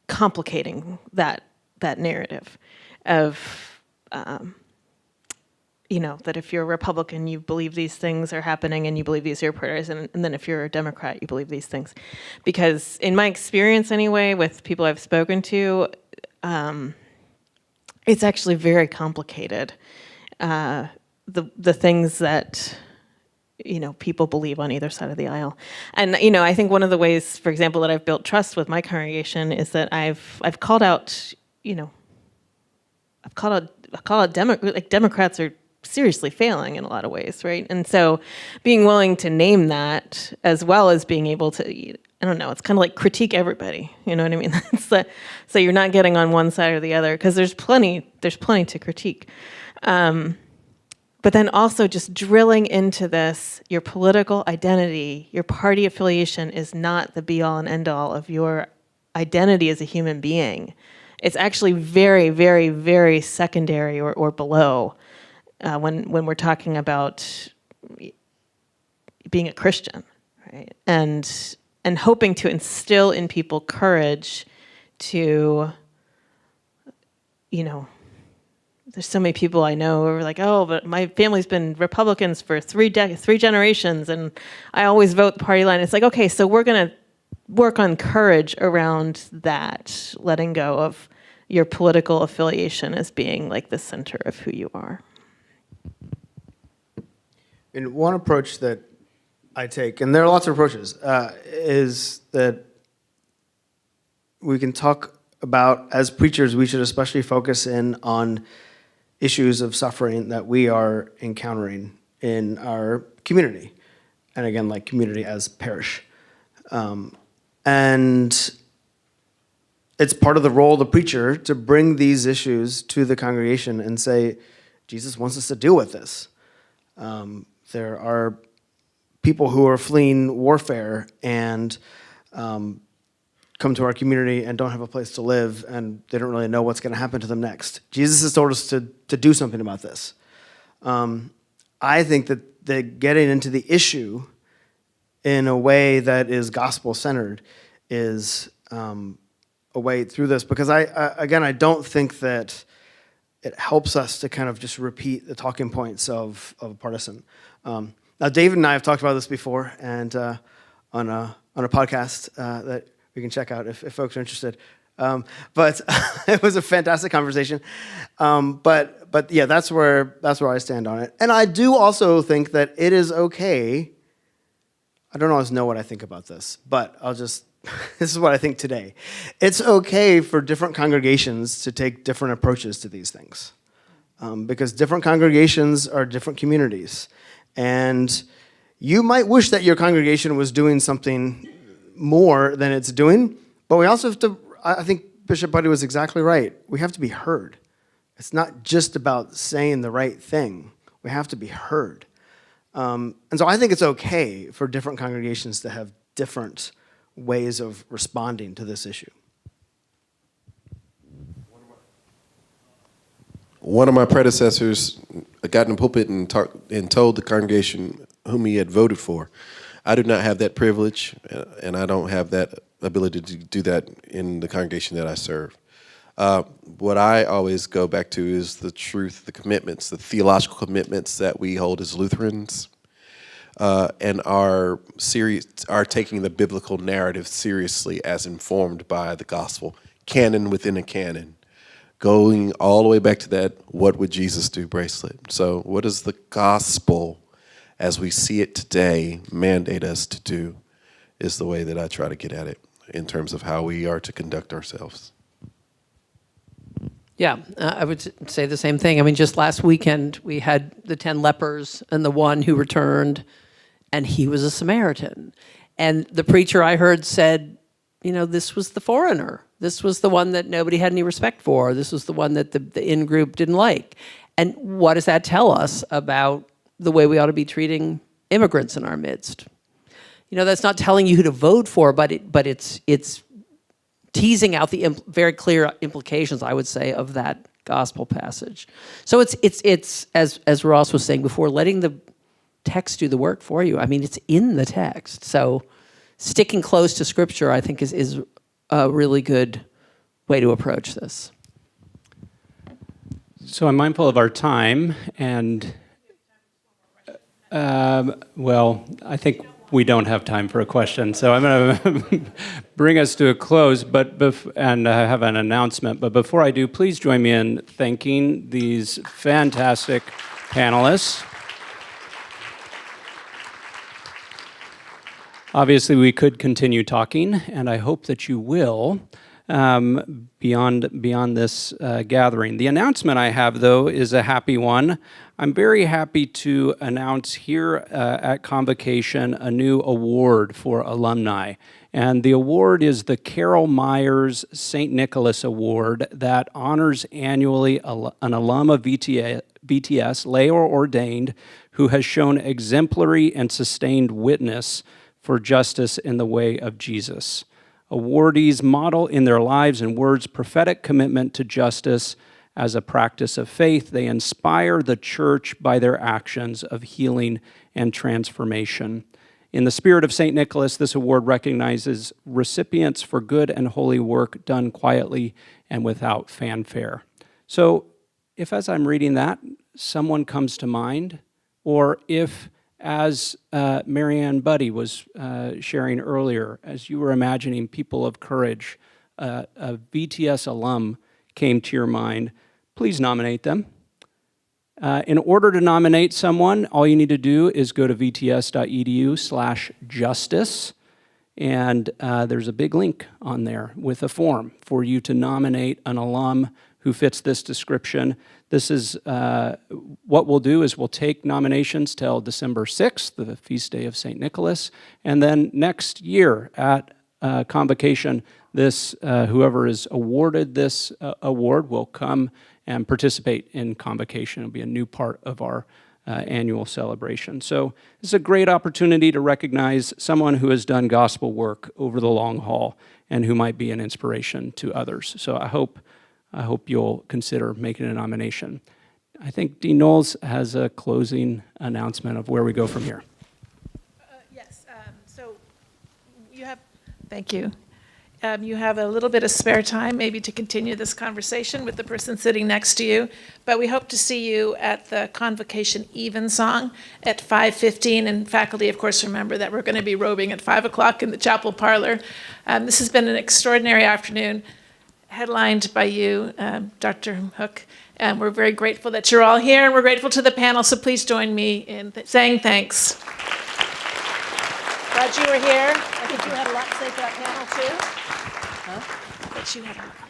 [SPEAKER 4] complicating that narrative of that if you're a Republican, you believe these things are happening and you believe these are your priorities, and then if you're a Democrat, you believe these things. Because in my experience anyway, with people I've spoken to, it's actually very complicated. The things that people believe on either side of the aisle. And I think one of the ways, for example, that I've built trust with my congregation is that I've called out, Democrats are seriously failing in a lot of ways, right? And so being willing to name that, as well as being able to, I don't know, it's kind of like critique everybody, you know what I mean? So you're not getting on one side or the other, because there's plenty to critique. But then also just drilling into this, your political identity, your party affiliation is not the be-all and end-all of your identity as a human being. It's actually very, very, very secondary or below when we're talking about being a Christian, right? And hoping to instill in people courage to, there's so many people I know who are like, oh, but my family's been Republicans for three generations, and I always vote the party line. It's like, okay, so we're gonna work on courage around that, letting go of your political affiliation as being like the center of who you are.
[SPEAKER 3] And one approach that I take, and there are lots of approaches, is that we can talk about, as preachers, we should especially focus in on issues of suffering that we are encountering in our community. And again, like community as parish. And it's part of the role of the preacher to bring these issues to the congregation and say, Jesus wants us to deal with this. There are people who are fleeing warfare and come to our community and don't have a place to live, and they don't really know what's going to happen to them next. Jesus has told us to do something about this. I think that getting into the issue in a way that is gospel-centered is a way through this, because I don't think that it helps us to kind of just repeat the talking points of a partisan. Now, David and I have talked about this before, and on a podcast that we can check out if folks are interested. But it was a fantastic conversation. But yeah, that's where I stand on it. And I do also think that it is okay. I don't always know what I think about this, but I'll just, this is what I think today. It's okay for different congregations to take different approaches to these things, because different congregations are different communities. And you might wish that your congregation was doing something more than it's doing, but we also have to, I think Bishop Buddy was exactly right. We have to be heard. It's not just about saying the right thing. We have to be heard. And so I think it's okay for different congregations to have different ways of responding to this issue.
[SPEAKER 5] One of my predecessors got in the pulpit and told the congregation whom he had voted for. I do not have that privilege, and I don't have that ability to do that in the congregation that I serve. What I always go back to is the truth, the commitments, the theological commitments that we hold as Lutherans, and are taking the biblical narrative seriously as informed by the gospel, canon within a canon, going all the way back to that "What would Jesus do" bracelet. So what does the gospel, as we see it today, mandate us to do, is the way that I try to get at it in terms of how we are to conduct ourselves.
[SPEAKER 6] Yeah, I would say the same thing. I mean, just last weekend, we had the 10 lepers and the one who returned, and he was a Samaritan. And the preacher I heard said, you know, this was the foreigner. This was the one that nobody had any respect for. This was the one that the in-group didn't like. And what does that tell us about the way we ought to be treating immigrants in our midst? You know, that's not telling you who to vote for, but it's teasing out the very clear implications, I would say, of that gospel passage. So it's as Ross was saying before, letting the text do the work for you. I mean, it's in the text. So sticking close to Scripture, I think, is a really good way to approach this.
[SPEAKER 2] So I'm mindful of our time, and well, I think we don't have time for a question, so I'm going to bring us to a close, and have an announcement. But before I do, please join me in thanking these fantastic panelists. Obviously, we could continue talking, and I hope that you will beyond this gathering. The announcement I have, though, is a happy one. I'm very happy to announce here at Convocation a new award for alumni. And the award is the Carol Myers St. Nicholas Award that honors annually an alum of VTS, lay or ordained, who has shown exemplary and sustained witness for justice in the way of Jesus. Awardees model in their lives and words prophetic commitment to justice as a practice of faith. They inspire the church by their actions of healing and transformation. In the spirit of St. Nicholas, this award recognizes recipients for good and holy work done quietly and without fanfare. So if, as I'm reading that, someone comes to mind, or if as Marianne Buddy was sharing earlier, as you were imagining people of courage, a VTS alum came to your mind, please nominate them. In order to nominate someone, all you need to do is go to vts.edu/justice, and there's a big link on there with a form for you to nominate an alum who fits this description. This is, what we'll do is we'll take nominations till December 6th, the feast day of St. Nicholas, and then next year at convocation, this whoever is awarded this award will come and participate in convocation. It'll be a new part of our annual celebration. So it's a great opportunity to recognize someone who has done gospel work over the long haul and who might be an inspiration to others. So I hope you'll consider making a nomination. I think Dean Knowles has a closing announcement of where we go from here.
[SPEAKER 1] Yes, so you have, thank you. You have a little bit of spare time maybe to continue this conversation with the person sitting next to you, but we hope to see you at the Convocation Evensong at 5:15, and faculty, of course, remember that we're going to be robing at 5 o'clock in the chapel parlor. This has been an extraordinary afternoon, headlined by you, Dr. Hook, and we're very grateful that you're all here, and we're grateful to the panel, so please join me in saying thanks. Glad you were here. I think you had a lot to say for that panel, too. Huh? But you had a lot.